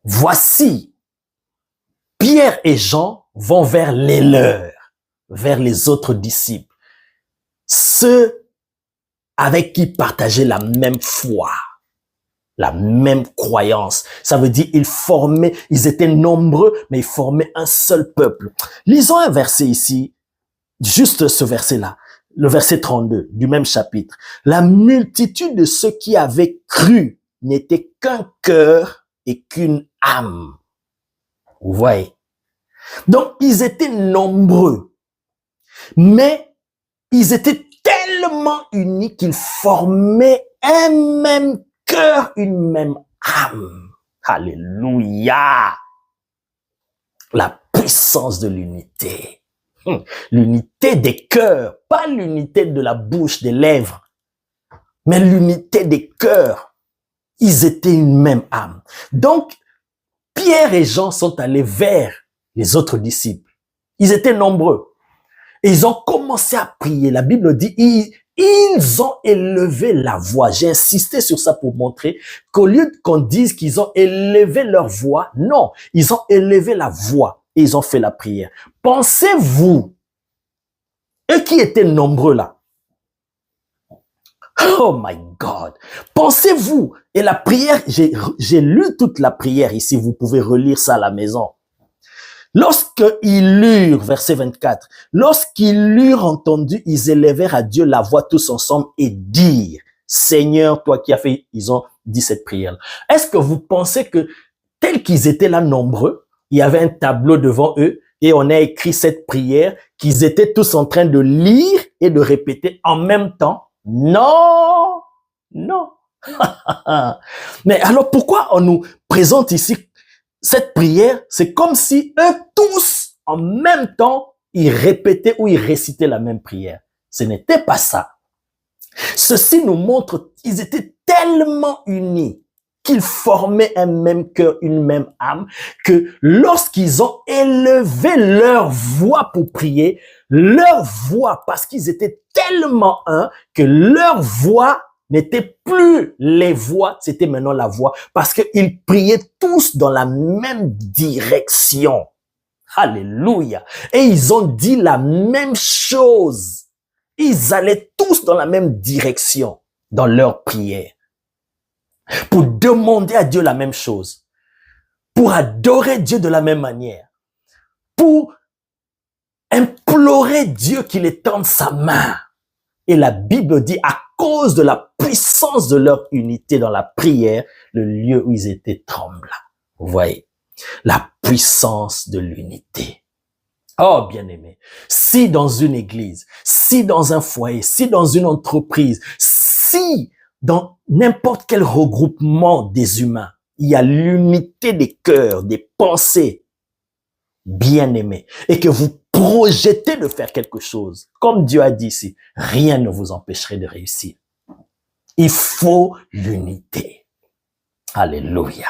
Voici, Pierre et Jean vont vers les leurs, vers les autres disciples, ceux avec qui partageaient la même foi, la même croyance. Ça veut dire ils étaient nombreux, mais ils formaient un seul peuple. Lisons un verset ici, juste ce verset-là, le verset 32 du même chapitre. La multitude de ceux qui avaient cru n'était qu'un cœur et qu'une âme. Vous voyez? Donc, ils étaient nombreux, mais ils étaient tellement unis qu'ils formaient un même cœur, une même âme. Alléluia! La puissance de l'unité. L'unité des cœurs, pas l'unité de la bouche, des lèvres, mais l'unité des cœurs. Ils étaient une même âme. Donc, Pierre et Jean sont allés vers les autres disciples. Ils étaient nombreux. Et ils ont commencé à prier. La Bible dit, ils ont élevé la voix. J'ai insisté sur ça pour montrer qu'au lieu qu'on dise qu'ils ont élevé leur voix, non, ils ont élevé la voix et ils ont fait la prière. Pensez-vous, eux qui étaient nombreux là, oh my God, pensez-vous, et la prière, j'ai lu toute la prière ici, vous pouvez relire ça à la maison. Lorsqu'ils l'eurent, verset 24, lorsqu'ils l'eurent entendu, ils élevèrent à Dieu la voix tous ensemble et dirent, Seigneur, toi qui as fait, ils ont dit cette prière. Est-ce que vous pensez que, tels qu'ils étaient là nombreux, il y avait un tableau devant eux et on a écrit cette prière, qu'ils étaient tous en train de lire et de répéter en même temps? Non, non. Mais alors pourquoi on nous présente ici cette prière? C'est comme si eux tous, en même temps, ils répétaient ou ils récitaient la même prière. Ce n'était pas ça. Ceci nous montre qu'ils étaient tellement unis, qu'ils formaient un même cœur, une même âme, que lorsqu'ils ont élevé leur voix pour prier, leur voix, parce qu'ils étaient tellement un, que leur voix n'était plus les voix, c'était maintenant la voix, parce qu'ils priaient tous dans la même direction. Alléluia. Et ils ont dit la même chose. Ils allaient tous dans la même direction dans leur prière pour demander à Dieu la même chose, pour adorer Dieu de la même manière, pour implorer Dieu qu'il étende sa main. Et la Bible dit, à cause de la puissance de leur unité dans la prière, le lieu où ils étaient trembla. Vous voyez, la puissance de l'unité. Oh, bien-aimé, si dans une église, si dans un foyer, si dans une entreprise, si dans n'importe quel regroupement des humains, il y a l'unité des cœurs, des pensées, bien-aimés, et que vous projetez de faire quelque chose, comme Dieu a dit ici, rien ne vous empêcherait de réussir. Il faut l'unité. Alléluia.